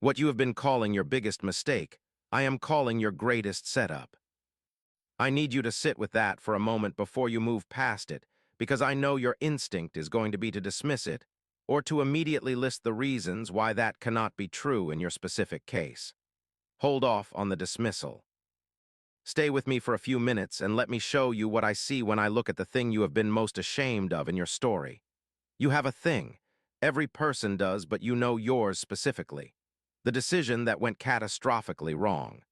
What you have been calling your biggest mistake, I am calling your greatest setup. I need you to sit with that for a moment before you move past it, because I know your instinct is going to be to dismiss it, or to immediately list the reasons why that cannot be true in your specific case. Hold off on the dismissal. Stay with me for a few minutes and let me show you what I see when I look at the thing you have been most ashamed of in your story. You have a thing. Every person does, but you know yours specifically. The decision that went catastrophically wrong.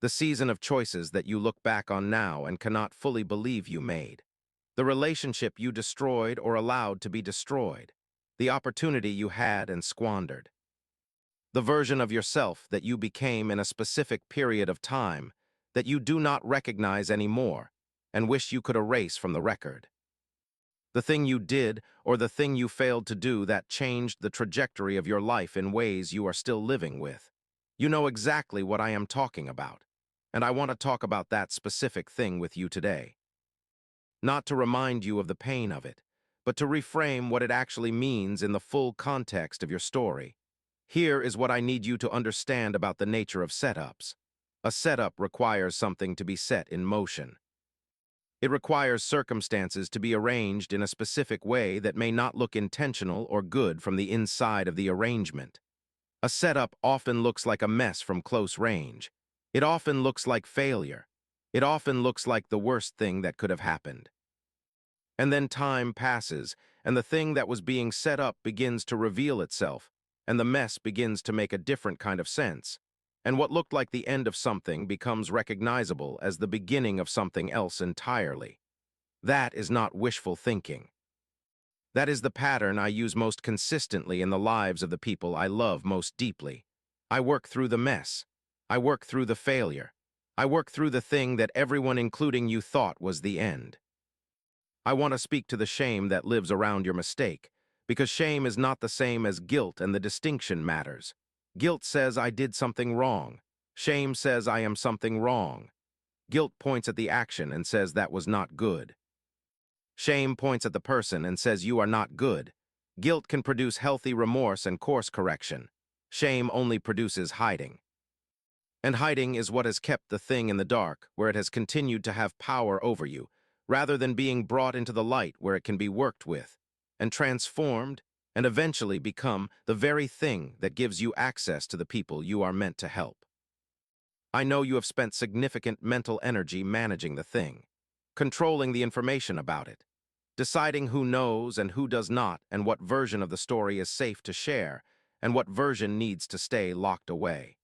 The season of choices that you look back on now and cannot fully believe you made. The relationship you destroyed or allowed to be destroyed. The opportunity you had and squandered. The version of yourself that you became in a specific period of time that you do not recognize anymore and wish you could erase from the record. The thing you did or the thing you failed to do that changed the trajectory of your life in ways you are still living with. You know exactly what I am talking about, and I want to talk about that specific thing with you today. Not to remind you of the pain of it, but to reframe what it actually means in the full context of your story. Here is what I need you to understand about the nature of setups. A setup requires something to be set in motion. It requires circumstances to be arranged in a specific way that may not look intentional or good from the inside of the arrangement. A setup often looks like a mess from close range. It often looks like failure. It often looks like the worst thing that could have happened. And then time passes, and the thing that was being set up begins to reveal itself, and the mess begins to make a different kind of sense. And what looked like the end of something becomes recognizable as the beginning of something else entirely. That is not wishful thinking. That is the pattern I use most consistently in the lives of the people I love most deeply. I work through the mess. I work through the failure. I work through the thing that everyone, including you, thought was the end. I want to speak to the shame that lives around your mistake, because shame is not the same as guilt, and the distinction matters. Guilt says I did something wrong. Shame says I am something wrong. Guilt points at the action and says that was not good. Shame points at the person and says you are not good. Guilt can produce healthy remorse and course correction. Shame only produces hiding. And hiding is what has kept the thing in the dark, where it has continued to have power over you, rather than being brought into the light where it can be worked with, and transformed, and eventually become the very thing that gives you access to the people you are meant to help. I know you have spent significant mental energy managing the thing, controlling the information about it, deciding who knows and who does not, and what version of the story is safe to share, and what version needs to stay locked away.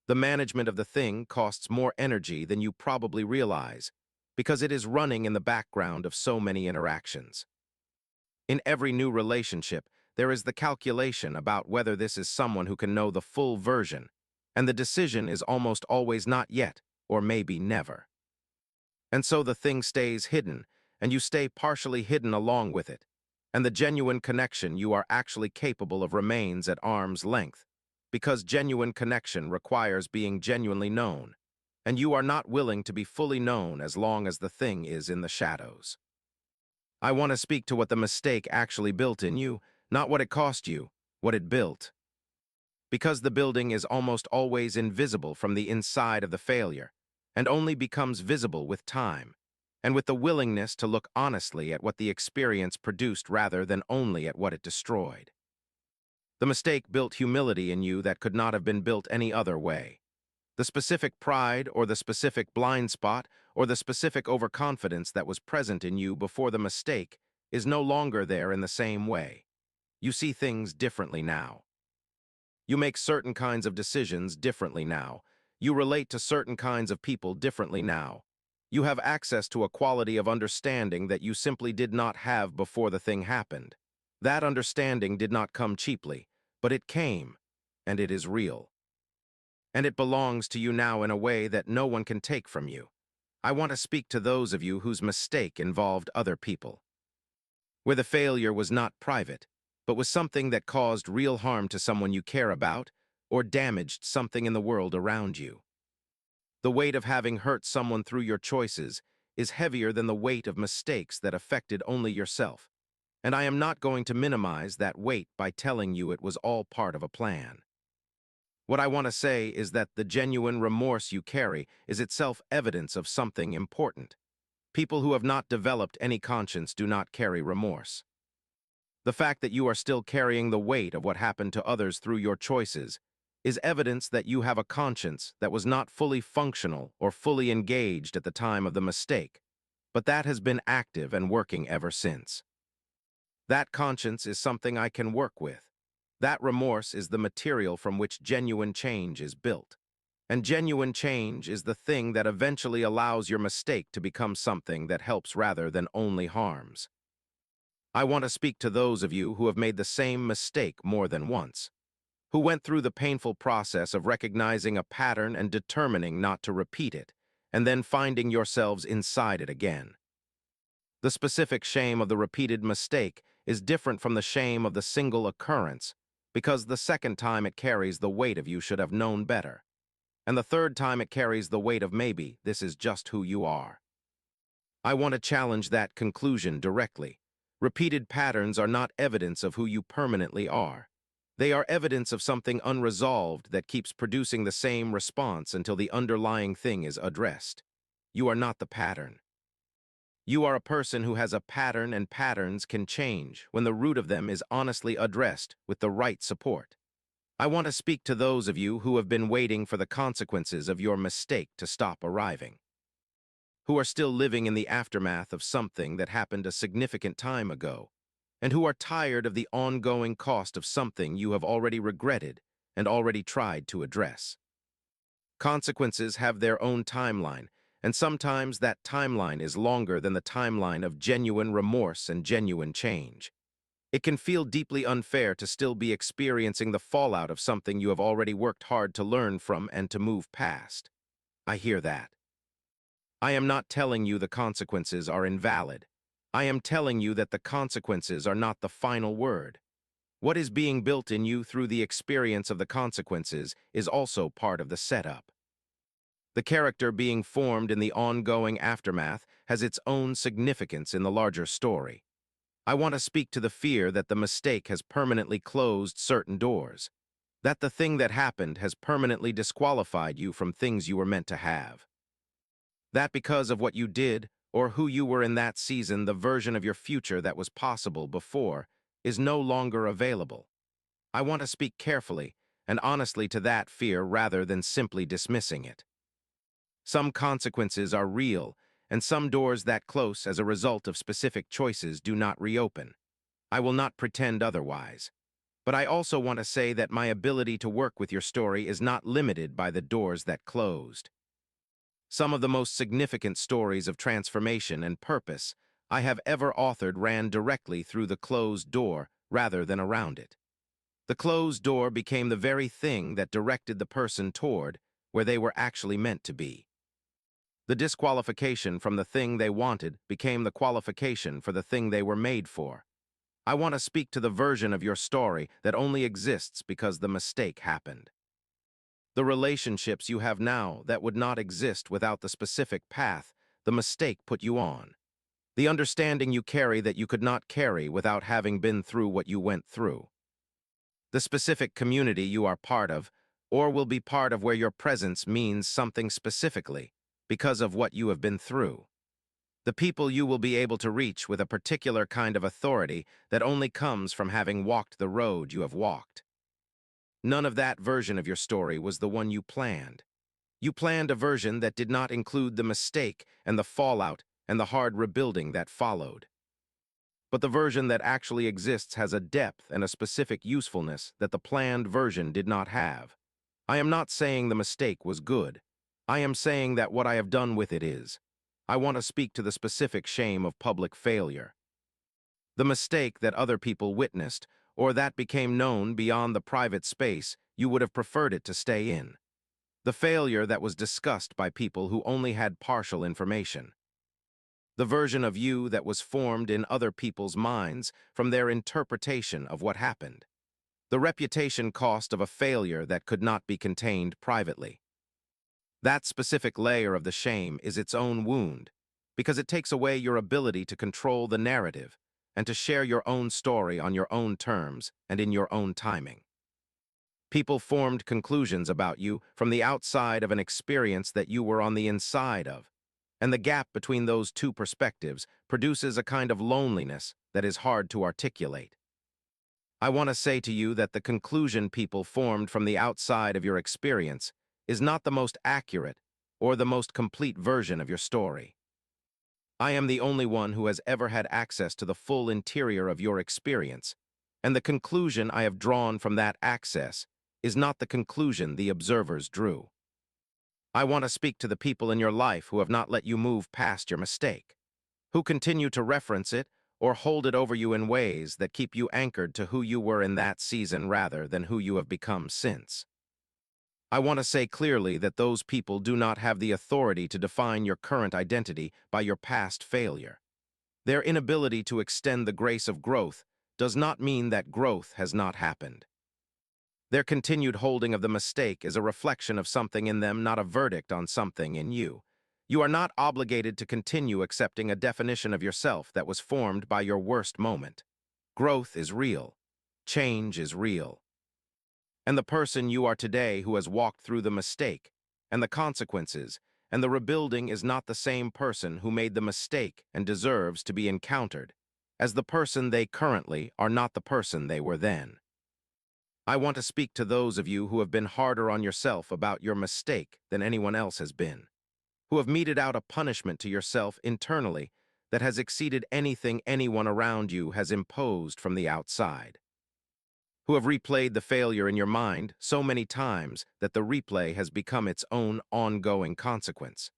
The management of the thing costs more energy than you probably realize, because it is running in the background of so many interactions. In every new relationship, there is the calculation about whether this is someone who can know the full version, and the decision is almost always not yet, or maybe never. And so the thing stays hidden, and you stay partially hidden along with it, and the genuine connection you are actually capable of remains at arm's length, because genuine connection requires being genuinely known, and you are not willing to be fully known as long as the thing is in the shadows. I want to speak to what the mistake actually built in you, not what it cost you, what it built. Because the building is almost always invisible from the inside of the failure, and only becomes visible with time, and with the willingness to look honestly at what the experience produced rather than only at what it destroyed. The mistake built humility in you that could not have been built any other way. The specific pride or the specific blind spot or the specific overconfidence that was present in you before the mistake is no longer there in the same way. You see things differently now. You make certain kinds of decisions differently now. You relate to certain kinds of people differently now. You have access to a quality of understanding that you simply did not have before the thing happened. That understanding did not come cheaply, but it came, and it is real. And it belongs to you now in a way that no one can take from you. I want to speak to those of you whose mistake involved other people, where the failure was not private, but was something that caused real harm to someone you care about or damaged something in the world around you. The weight of having hurt someone through your choices is heavier than the weight of mistakes that affected only yourself, and I am not going to minimize that weight by telling you it was all part of a plan. What I want to say is that the genuine remorse you carry is itself evidence of something important. People who have not developed any conscience do not carry remorse. The fact that you are still carrying the weight of what happened to others through your choices is evidence that you have a conscience that was not fully functional or fully engaged at the time of the mistake, but that has been active and working ever since. That conscience is something I can work with. That remorse is the material from which genuine change is built. And genuine change is the thing that eventually allows your mistake to become something that helps rather than only harms. I want to speak to those of you who have made the same mistake more than once, who went through the painful process of recognizing a pattern and determining not to repeat it, and then finding yourselves inside it again. The specific shame of the repeated mistake is different from the shame of the single occurrence, because the second time it carries the weight of you should have known better, and the third time it carries the weight of maybe this is just who you are. I want to challenge that conclusion directly. Repeated patterns are not evidence of who you permanently are. They are evidence of something unresolved that keeps producing the same response until the underlying thing is addressed. You are not the pattern. You are a person who has a pattern, and patterns can change when the root of them is honestly addressed with the right support. I want to speak to those of you who have been waiting for the consequences of your mistake to stop arriving, who are still living in the aftermath of something that happened a significant time ago, and who are tired of the ongoing cost of something you have already regretted and already tried to address. Consequences have their own timeline, and sometimes that timeline is longer than the timeline of genuine remorse and genuine change. It can feel deeply unfair to still be experiencing the fallout of something you have already worked hard to learn from and to move past. I hear that. I am not telling you the consequences are invalid. I am telling you that the consequences are not the final word. What is being built in you through the experience of the consequences is also part of the setup. The character being formed in the ongoing aftermath has its own significance in the larger story. I want to speak to the fear that the mistake has permanently closed certain doors, that the thing that happened has permanently disqualified you from things you were meant to have. That because of what you did or who you were in that season, the version of your future that was possible before is no longer available. I want to speak carefully and honestly to that fear rather than simply dismissing it. Some consequences are real, and some doors that close as a result of specific choices do not reopen. I will not pretend otherwise. But I also want to say that my ability to work with your story is not limited by the doors that closed. Some of the most significant stories of transformation and purpose I have ever authored ran directly through the closed door rather than around it. The closed door became the very thing that directed the person toward where they were actually meant to be. The disqualification from the thing they wanted became the qualification for the thing they were made for. I want to speak to the version of your story that only exists because the mistake happened. The relationships you have now that would not exist without the specific path the mistake put you on. The understanding you carry that you could not carry without having been through what you went through. The specific community you are part of, or will be part of where your presence means something specifically because of what you have been through. The people you will be able to reach with a particular kind of authority that only comes from having walked the road you have walked. None of that version of your story was the one you planned. You planned a version that did not include the mistake and the fallout and the hard rebuilding that followed. But the version that actually exists has a depth and a specific usefulness that the planned version did not have. I am not saying the mistake was good. I am saying that what I have done with it is. I want to speak to the specific shame of public failure. The mistake that other people witnessed, or that became known beyond the private space you would have preferred it to stay in. The failure that was discussed by people who only had partial information. The version of you that was formed in other people's minds from their interpretation of what happened. The reputation cost of a failure that could not be contained privately. That specific layer of the shame is its own wound, because it takes away your ability to control the narrative and to share your own story on your own terms and in your own timing. People formed conclusions about you from the outside of an experience that you were on the inside of, and the gap between those two perspectives produces a kind of loneliness that is hard to articulate. I want to say to you that the conclusion people formed from the outside of your experience is not the most accurate or the most complete version of your story. I am the only one who has ever had access to the full interior of your experience, and the conclusion I have drawn from that access is not the conclusion the observers drew. I want to speak to the people in your life who have not let you move past your mistake, who continue to reference it or hold it over you in ways that keep you anchored to who you were in that season rather than who you have become since. I want to say clearly that those people do not have the authority to define your current identity by your past failure. Their inability to extend the grace of growth does not mean that growth has not happened. Their continued holding of the mistake is a reflection of something in them, not a verdict on something in you. You are not obligated to continue accepting a definition of yourself that was formed by your worst moment. Growth is real. Change is real. And the person you are today who has walked through the mistake and the consequences and the rebuilding is not the same person who made the mistake and deserves to be encountered, as the person they currently are not the person they were then. I want to speak to those of you who have been harder on yourself about your mistake than anyone else has been, who have meted out a punishment to yourself internally that has exceeded anything anyone around you has imposed from the outside, who have replayed the failure in your mind so many times that the replay has become its own ongoing consequence,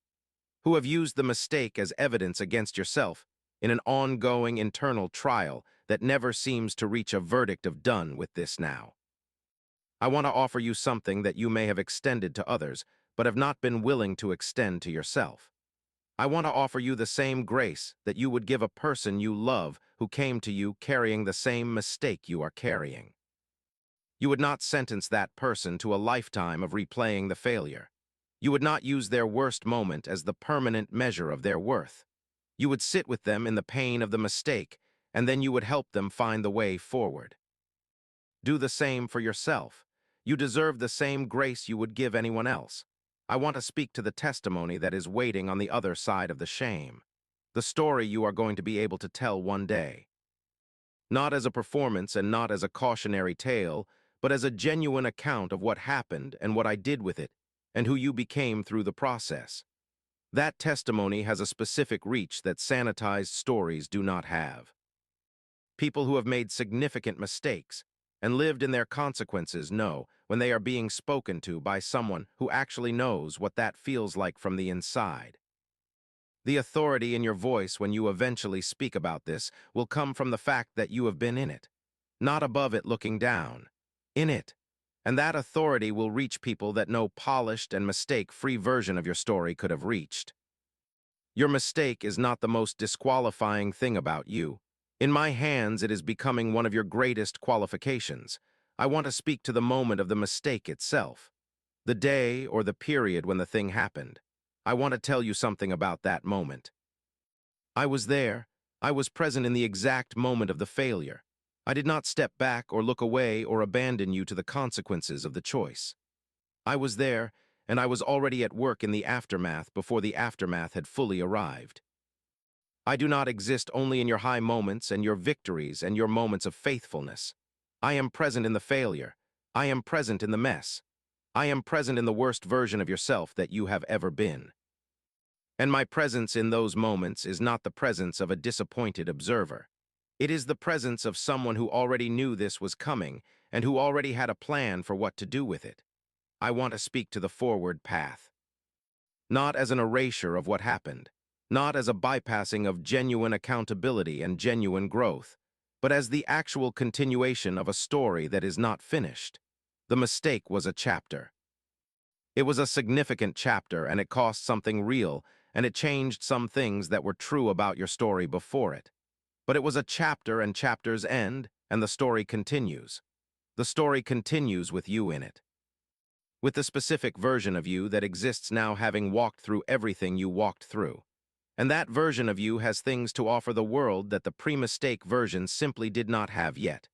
who have used the mistake as evidence against yourself in an ongoing internal trial that never seems to reach a verdict of done with this now. I want to offer you something that you may have extended to others, but have not been willing to extend to yourself. I want to offer you the same grace that you would give a person you love who came to you carrying the same mistake you are carrying. You would not sentence that person to a lifetime of replaying the failure. You would not use their worst moment as the permanent measure of their worth. You would sit with them in the pain of the mistake, and then you would help them find the way forward. Do the same for yourself. You deserve the same grace you would give anyone else. I want to speak to the testimony that is waiting on the other side of the shame, the story you are going to be able to tell one day. Not as a performance and not as a cautionary tale, but as a genuine account of what happened and what I did with it, and who you became through the process. That testimony has a specific reach that sanitized stories do not have. People who have made significant mistakes and lived in their consequences know when they are being spoken to by someone who actually knows what that feels like from the inside. The authority in your voice when you eventually speak about this will come from the fact that you have been in it, not above it looking down, in it. And that authority will reach people that no polished and mistake-free version of your story could have reached. Your mistake is not the most disqualifying thing about you. In my hands, it is becoming one of your greatest qualifications. I want to speak to the moment of the mistake itself, the day or the period when the thing happened. I want to tell you something about that moment. I was there. I was present in the exact moment of the failure. I did not step back or look away or abandon you to the consequences of the choice. I was there, and I was already at work in the aftermath before the aftermath had fully arrived. I do not exist only in your high moments and your victories and your moments of faithfulness. I am present in the failure. I am present in the mess. I am present in the worst version of yourself that you have ever been. And my presence in those moments is not the presence of a disappointed observer. It is the presence of someone who already knew this was coming and who already had a plan for what to do with it. I want to speak to the forward path. Not as an erasure of what happened, not as a bypassing of genuine accountability and genuine growth, but as the actual continuation of a story that is not finished. The mistake was a chapter. It was a significant chapter, and it cost something real, and it changed some things that were true about your story before it. But it was a chapter, and chapters end, and the story continues. The story continues with you in it, with the specific version of you that exists now, having walked through everything you walked through. And that version of you has things to offer the world that the pre-mistake version simply did not have yet.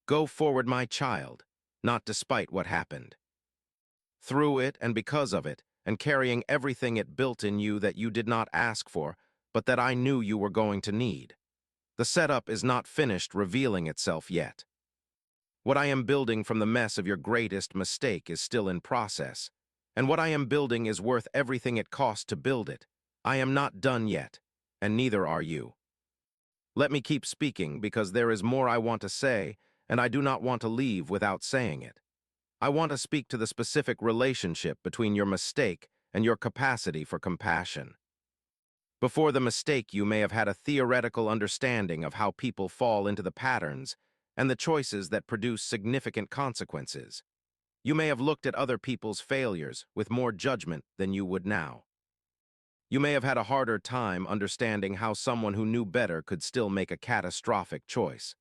Go forward, my child. not despite what happened. Through it and because of it, and carrying everything it built in you that you did not ask for, but that I knew you were going to need. The setup is not finished revealing itself yet. What I am building from the mess of your greatest mistake is still in process, and what I am building is worth everything it cost to build it. I am not done yet, and neither are you. Let me keep speaking because there is more I want to say, and I do not want to leave without saying it. I want to speak to the specific relationship between your mistake and your capacity for compassion. Before the mistake, you may have had a theoretical understanding of how people fall into the patterns and the choices that produce significant consequences. You may have looked at other people's failures with more judgment than you would now. You may have had a harder time understanding how someone who knew better could still make a catastrophic choice.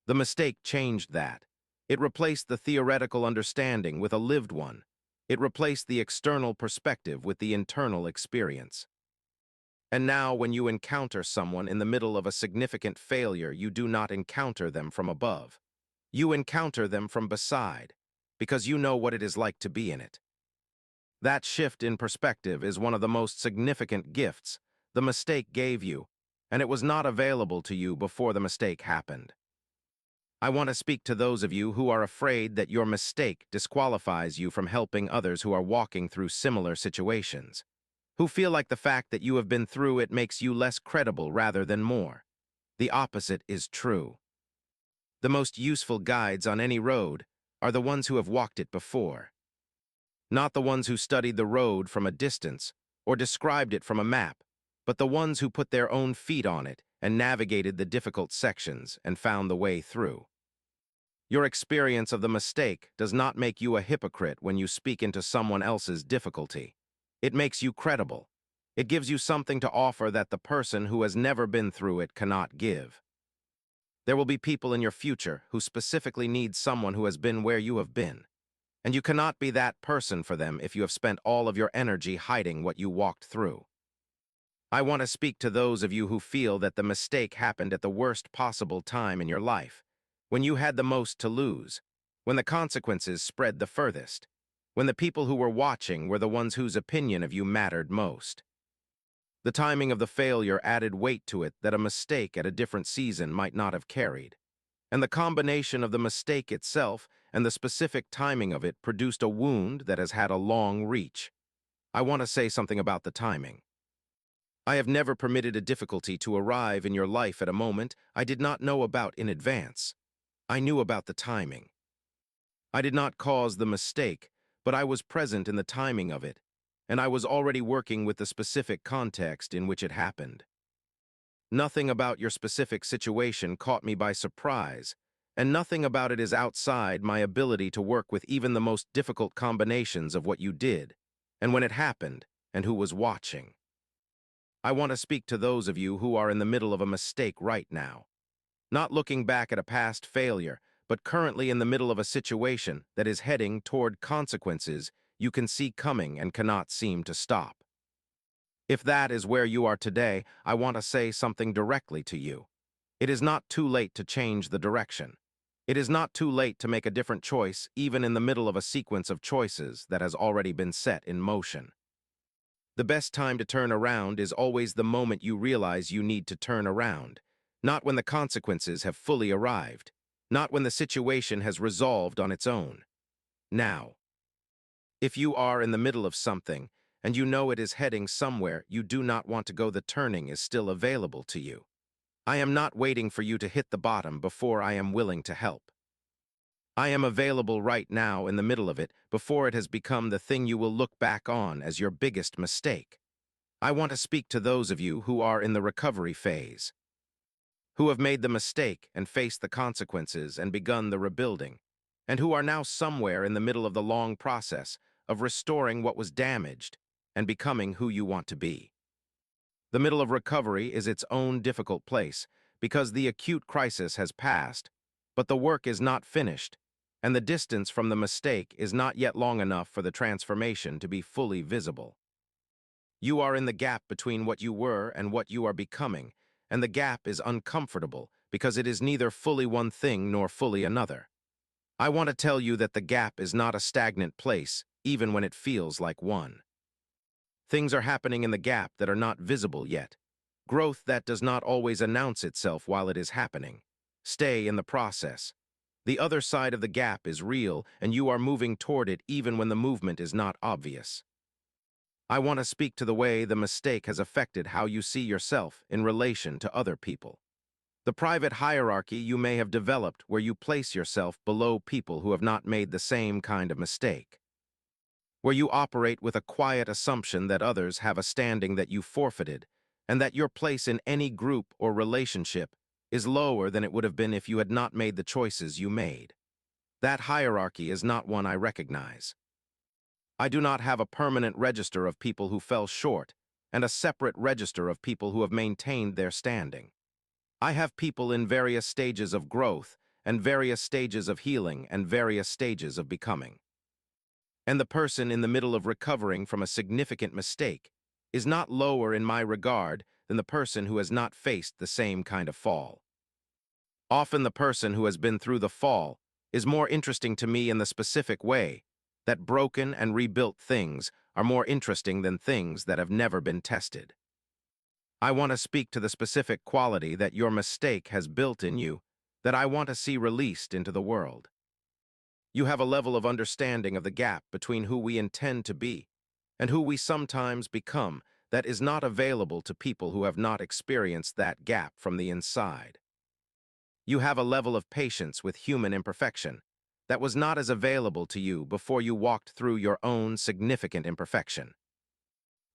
The mistake changed that. It replaced the theoretical understanding with a lived one. It replaced the external perspective with the internal experience. And now, when you encounter someone in the middle of a significant failure, you do not encounter them from above. You encounter them from beside, because you know what it is like to be in it. That shift in perspective is one of the most significant gifts the mistake gave you, and it was not available to you before the mistake happened. I want to speak to those of you who are afraid that your mistake disqualifies you from helping others who are walking through similar situations, who feel like the fact that you have been through it makes you less credible rather than more. The opposite is true. The most useful guides on any road are the ones who have walked it before, not the ones who studied the road from a distance or described it from a map, but the ones who put their own feet on it and navigated the difficult sections and found the way through. Your experience of the mistake does not make you a hypocrite when you speak into someone else's difficulty. It makes you credible. It gives you something to offer that the person who has never been through it cannot give. There will be people in your future who specifically need someone who has been where you have been, and you cannot be that person for them if you have spent all of your energy hiding what you walked through. I want to speak to those of you who feel that the mistake happened at the worst possible time in your life, when you had the most to lose, when the consequences spread the furthest, when the people who were watching were the ones whose opinion of you mattered most. The timing of the failure added weight to it that a mistake at a different season might not have carried, and the combination of the mistake itself and the specific timing of it produced a wound that has had a long reach. I want to say something about the timing. I have never permitted a difficulty to arrive in your life at a moment I did not know about in advance. I knew about the timing. I did not cause the mistake, but I was present in the timing of it, and I was already working with the specific context in which it happened. Nothing about your specific situation caught me by surprise, and nothing about it is outside my ability to work with even the most difficult combinations of what you did, and when it happened, and who was watching. I want to speak to those of you who are in the middle of a mistake right now, not looking back at a past failure, but currently in the middle of a situation that is heading toward consequences you can see coming and cannot seem to stop. If that is where you are today, I want to say something directly to you. It is not too late to change the direction. It is not too late to make a different choice, even in the middle of a sequence of choices that has already been set in motion. The best time to turn around is always the moment you realize you need to turn around, not when the consequences have fully arrived, not when the situation has resolved on its own. Now, if you are in the middle of something, and you know it is heading somewhere you do not want to go, the turning is still available to you. I am not waiting for you to hit the bottom before I am willing to help. I am available right now in the middle of it before it has become the thing you will look back on as your biggest mistake. I want to speak to those of you who are in the recovery phase, who have made the mistake and faced the consequences and begun the rebuilding, and who are now somewhere in the middle of the long process of restoring what was damaged and becoming who you want to be. The middle of recovery is its own difficult place because the acute crisis has passed, but the work is not finished, and the distance from the mistake is not yet long enough for the transformation to be fully visible. You are in the gap between what you were and what you are becoming, and the gap is uncomfortable because it is neither fully one thing nor fully another. I want to tell you that the gap is not a stagnant place, even when it feels like one. Things are happening in the gap that are not visible yet. Growth that does not always announce itself while it is happening. Stay in the process. The other side of the gap is real, and you are moving toward it even when the movement is not obvious. I want to speak to the way the mistake has affected how you see yourself in relation to other people. The private hierarchy you may have developed where you place yourself below people who have not made the same kind of mistake. Where you operate with a quiet assumption that others have a standing that you forfeited, and that your place in any group or relationship is lower than it would have been if you had not made the choices you made. That hierarchy is not one I recognize. I do not have a permanent register of people who fell short and a separate register of people who have maintained their standing. I have people in various stages of growth and various stages of healing and various stages of becoming. And the person in the middle of recovering from a significant mistake is not lower in my regard than the person who has not faced the same kind of fall. Often the person who has been through the fall is more interesting to me in the specific way that broken and rebuilt things are more interesting than things that have never been tested. I want to speak to the specific quality that your mistake has built in you that I want to see released into the world. You have a level of understanding of the gap between who we intend to be and who we sometimes become that is not available to people who have not experienced that gap from the inside. You have a level of patience with human imperfection that was not as available to you before you walked through your own significant imperfection.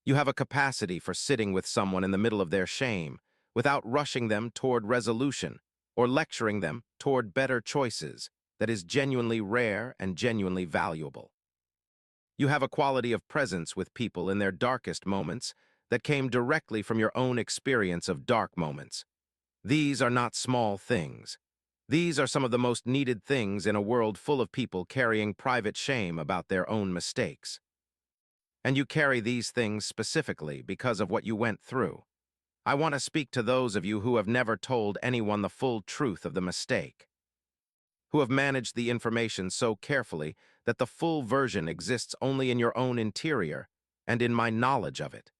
You have a capacity for sitting with someone in the middle of their shame without rushing them toward resolution or lecturing them toward better choices that is genuinely rare and genuinely valuable. You have a quality of presence with people in their darkest moments that came directly from your own experience of dark moments. These are not small things. These are some of the most needed things in a world full of people carrying private shame about their own mistakes. And you carry these things specifically because of what you went through. I want to speak to those of you who have never told anyone the full truth of the mistake, who have managed the information so carefully that the full version exists only in your own interior and in my knowledge of it.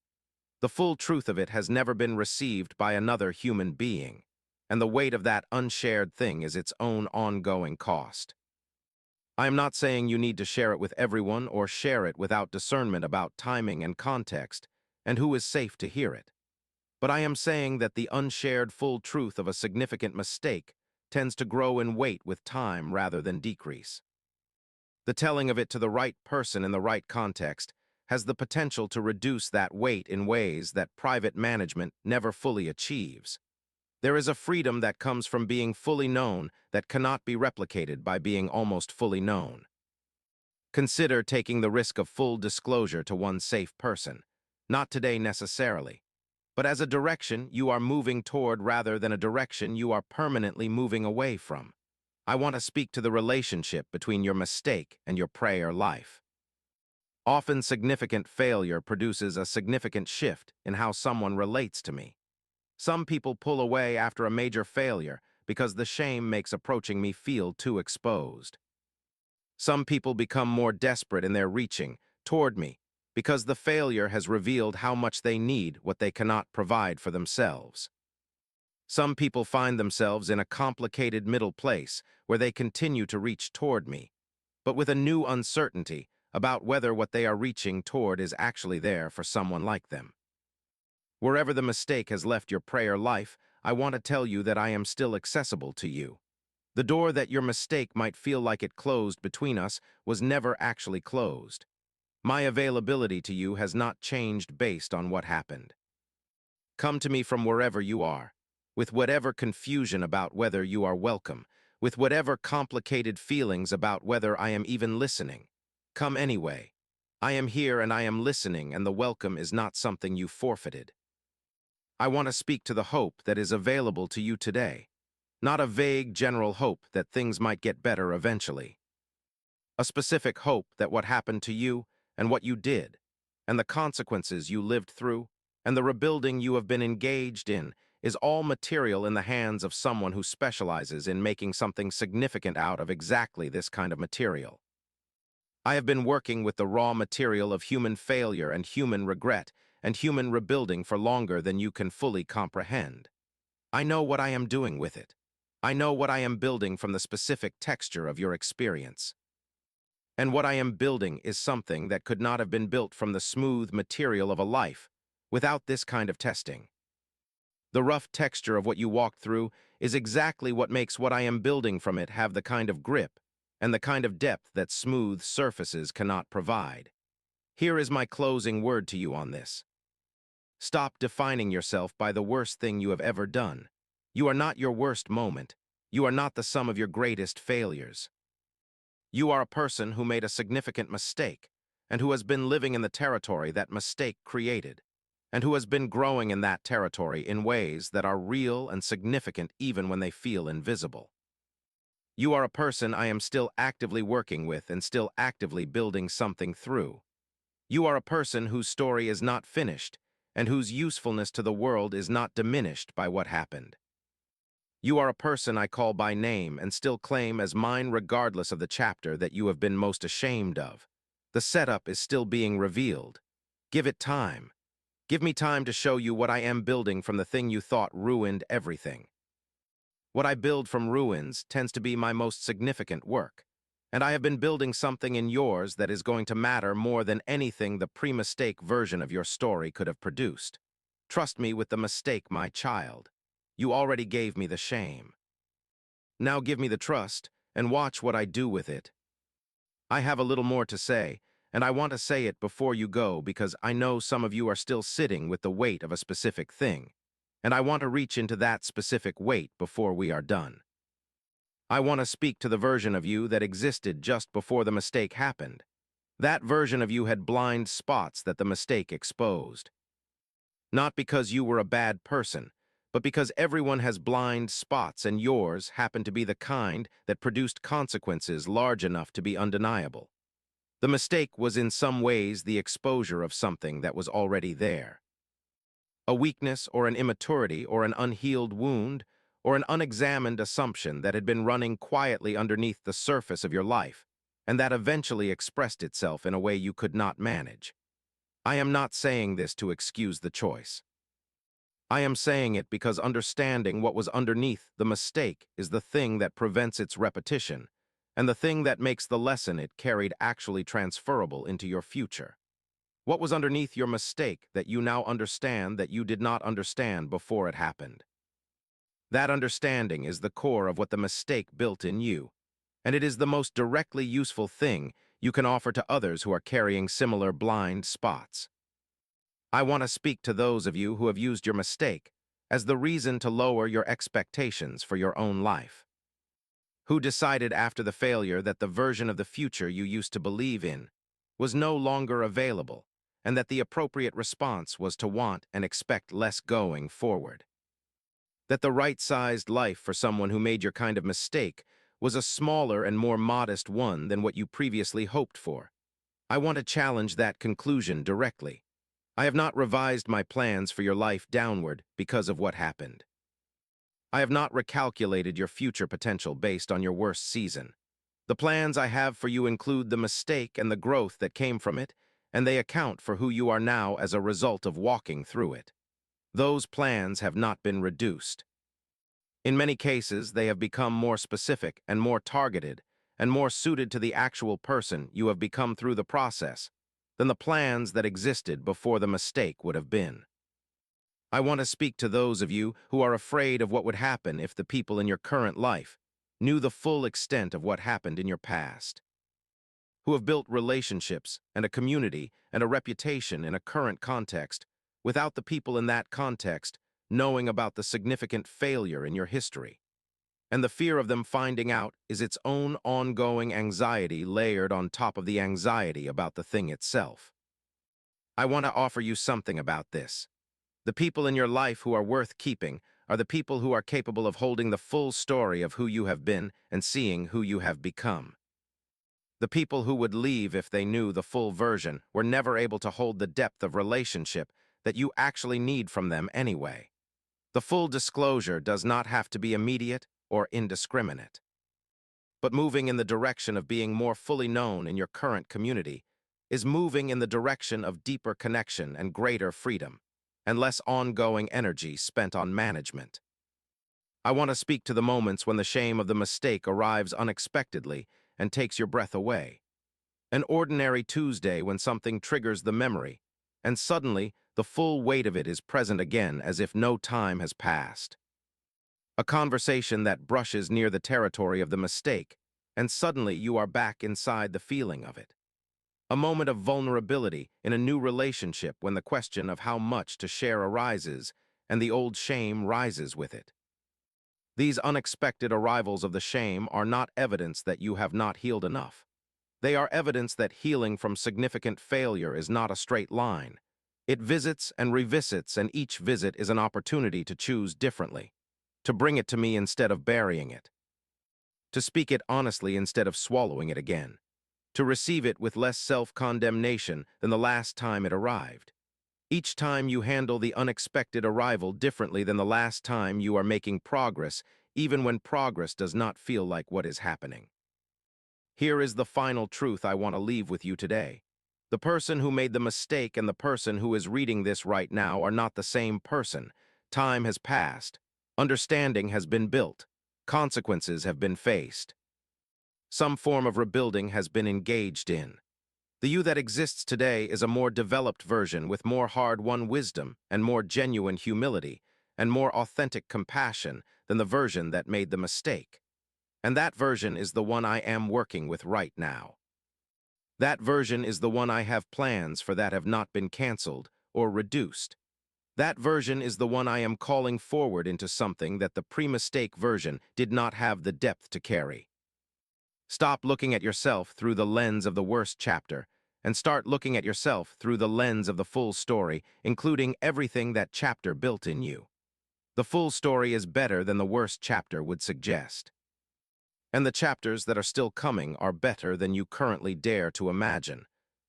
The full truth of it has never been received by another human being, and the weight of that unshared thing is its own ongoing cost. I am not saying you need to share it with everyone or share it without discernment about timing and context and who is safe to hear it. But I am saying that the unshared full truth of a significant mistake tends to grow in weight with time rather than decrease. The telling of it to the right person in the right context has the potential to reduce that weight in ways that private management never fully achieves. There is a freedom that comes from being fully known that cannot be replicated by being almost fully known. Consider taking the risk of full disclosure to one safe person, not today necessarily, but as a direction you are moving toward rather than a direction you are permanently moving away from. I want to speak to the relationship between your mistake and your prayer life. Often significant failure produces a significant shift in how someone relates to me. Some people pull away after a major failure because the shame makes approaching me feel too exposed. Some people become more desperate in their reaching toward me because the failure has revealed how much they need what they cannot provide for themselves. Some people find themselves in a complicated middle place where they continue to reach toward me, but with a new uncertainty about whether what they are reaching toward is actually there for someone like them. Wherever the mistake has left your prayer life, I want to tell you that I am still accessible to you. The door that your mistake might feel like it closed between us was never actually closed. My availability to you has not changed based on what happened. Come to me from wherever you are, with whatever confusion about whether you are welcome, with whatever complicated feelings about whether I am even listening. Come anyway. I am here and I am listening, and the welcome is not something you forfeited. I want to speak to the hope that is available to you today, not a vague general hope that things might get better eventually. A specific hope that what happened to you and what you did, and the consequences you lived through, and the rebuilding you have been engaged in, is all material in the hands of someone who specializes in making something significant out of exactly this kind of material. I have been working with the raw material of human failure and human regret and human rebuilding for longer than you can fully comprehend. I know what I am doing with it. I know what I am building from the specific texture of your experience. And what I am building is something that could not have been built from the smooth material of a life without this kind of testing. The rough texture of what you walked through is exactly what makes what I am building from it have the kind of grip and the kind of depth that smooth surfaces cannot provide. Here is my closing word to you on this. Stop defining yourself by the worst thing you have ever done. You are not your worst moment. You are not the sum of your greatest failures. You are a person who made a significant mistake and who has been living in the territory that mistake created, and who has been growing in that territory in ways that are real and significant even when they feel invisible. You are a person I am still actively working with and still actively building something through. You are a person whose story is not finished and whose usefulness to the world is not diminished by what happened. You are a person I call by name and still claim as mine regardless of the chapter that you have been most ashamed of. The setup is still being revealed. Give it time. Give me time to show you what I am building from the thing you thought ruined everything. What I build from ruins tends to be my most significant work, and I have been building something in yours that is going to matter more than anything the pre-mistake version of your story could have produced. Trust me with the mistake, my child. You already gave me the shame. Now give me the trust and watch what I do with it. I have a little more to say, and I want to say it before you go because I know some of you are still sitting with the weight of a specific thing, and I want to reach into that specific weight before we are done. I want to speak to the version of you that existed just before the mistake happened. That version of you had blind spots that the mistake exposed. Not because you were a bad person, but because everyone has blind spots and yours happened to be the kind that produced consequences large enough to be undeniable. The mistake was in some ways the exposure of something that was already there. A weakness or an immaturity or an unhealed wound or an unexamined assumption that had been running quietly underneath the surface of your life and that eventually expressed itself in a way you could not manage. I am not saying this to excuse the choice. I am saying it because understanding what was underneath the mistake is the thing that prevents its repetition, and the thing that makes the lesson it carried actually transferable into your future. What was underneath your mistake that you now understand that you did not understand before it happened? That understanding is the core of what the mistake built in you, and it is the most directly useful thing you can offer to others who are carrying similar blind spots. I want to speak to those of you who have used your mistake as the reason to lower your expectations for your own life. Who decided after the failure that the version of the future you used to believe in was no longer available, and that the appropriate response was to want and expect less going forward. That the right-sized life for someone who made your kind of mistake was a smaller and more modest one than what you previously hoped for. I want to challenge that conclusion directly. I have not revised my plans for your life downward because of what happened. I have not recalculated your future potential based on your worst season. The plans I have for you include the mistake and the growth that came from it, and they account for who you are now as a result of walking through it. Those plans have not been reduced. In many cases, they have become more specific and more targeted and more suited to the actual person you have become through the process than the plans that existed before the mistake would have been. I want to speak to those of you who are afraid of what would happen if the people in your current life knew the full extent of what happened in your past, who have built relationships and a community and a reputation in a current context without the people in that context knowing about the significant failure in your history. And the fear of them finding out is its own ongoing anxiety layered on top of the anxiety about the thing itself. I want to offer you something about this. The people in your life who are worth keeping are the people who are capable of holding the full story of who you have been and seeing who you have become. The people who would leave if they knew the full version were never able to hold the depth of relationship that you actually need from them anyway. The full disclosure does not have to be immediate or indiscriminate, but moving in the direction of being more fully known in your current community is moving in the direction of deeper connection and greater freedom, and less ongoing energy spent on management. I want to speak to the moments when the shame of the mistake arrives unexpectedly and takes your breath away. An ordinary Tuesday when something triggers the memory, and suddenly the full weight of it is present again as if no time has passed. A conversation that brushes near the territory of the mistake, and suddenly you are back inside the feeling of it. A moment of vulnerability in a new relationship when the question of how much to share arises, and the old shame rises with it. These unexpected arrivals of the shame are not evidence that you have not healed enough. They are evidence that healing from significant failure is not a straight line. It visits and revisits, and each visit is an opportunity to choose differently, to bring it to me instead of burying it, to speak it honestly instead of swallowing it again, to receive it with less self-condemnation than the last time it arrived. Each time you handle the unexpected arrival differently than the last time, you are making progress, even when progress does not feel like what is happening. Here is the final truth I want to leave with you today. The person who made the mistake and the person who is reading this right now are not the same person. Time has passed. Understanding has been built. Consequences have been faced. Some form of rebuilding has been engaged in. The you that exists today is a more developed version with more hard-won wisdom and more genuine humility and more authentic compassion than the version that made the mistake. And that version is the one I am working with right now. That version is the one I have plans for that have not been canceled or reduced. That version is the one I am calling forward into something that the pre-mistake version did not have the depth to carry. Stop looking at yourself through the lens of the worst chapter and start looking at yourself through the lens of the full story, including everything that chapter built in you. The full story is better than the worst chapter would suggest. And the chapters that are still coming are better than you currently dare to imagine.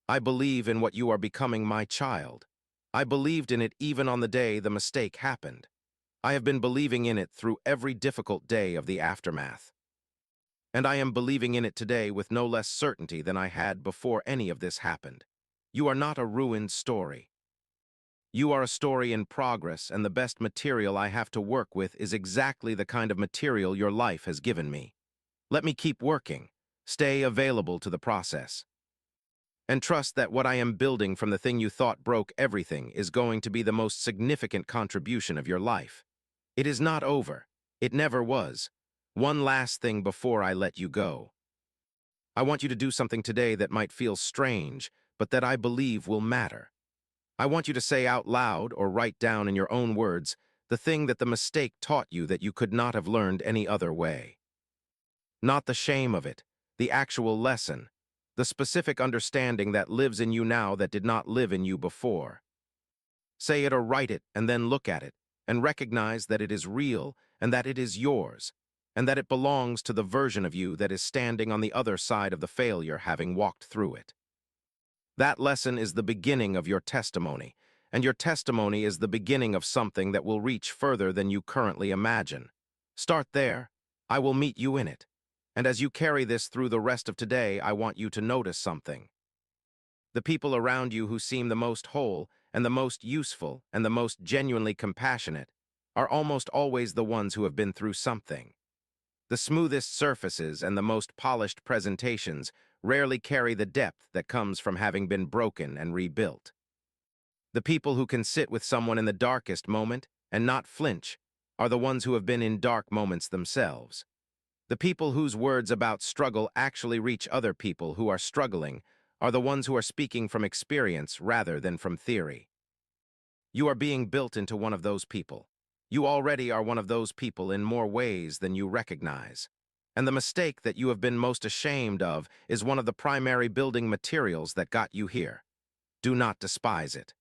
I believe in what you are becoming, my child. I believed in it even on the day the mistake happened. I have been believing in it through every difficult day of the aftermath. And I am believing in it today with no less certainty than I had before any of this happened. You are not a ruined story. You are a story in progress, and the best material I have to work with is exactly the kind of material your life has given me. Let me keep working, stay available to the process, and trust that what I am building from the thing you thought broke everything is going to be the most significant contribution of your life. It is not over. It never was. One last thing before I let you go. I want you to do something today that might feel strange, but that I believe will matter. I want you to say out loud or write down in your own words the thing that the mistake taught you that you could not have learned any other way. Not the shame of it, the actual lesson, the specific understanding that lives in you now that did not live in you before. Say it or write it and then look at it and recognize that it is real and that it is yours and that it belongs to the version of you that is standing on the other side of the failure, having walked through it. That lesson is the beginning of your testimony, and your testimony is the beginning of something that will reach further than you currently imagine. Start there. I will meet you in it. And as you carry this through the rest of today, I want you to notice something. The people around you who seem the most whole and the most useful and the most genuinely compassionate are almost always the ones who have been through something. The smoothest surfaces and the most polished presentations rarely carry the depth that comes from having been broken and rebuilt. The people who can sit with someone in the darkest moment and not flinch are the ones who have been in dark moments themselves. The people whose words about struggle actually reach other people who are struggling are the ones who are speaking from experience rather than from theory. You are being built into one of those people. You already are one of those people in more ways than you recognize. And the mistake that you have been most ashamed of is one of the primary building materials that got you here. Do not despise it.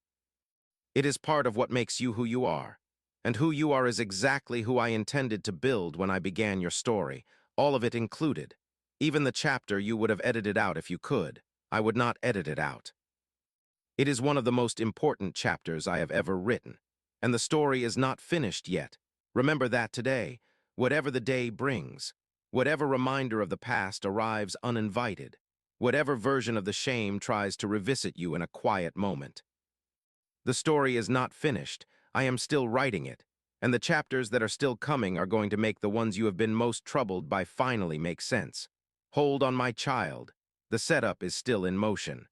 It is part of what makes you who you are. And who you are is exactly who I intended to build when I began your story, all of it included. Even the chapter you would have edited out if you could. I would not edit it out. It is one of the most important chapters I have ever written. And the story is not finished yet. Remember that today, whatever the day brings, whatever reminder of the past arrives uninvited, whatever version of the shame tries to revisit you in a quiet moment. The story is not finished. I am still writing it, and the chapters that are still coming are going to make the ones you have been most troubled by finally make sense. Hold on, my child. The setup is still in motion.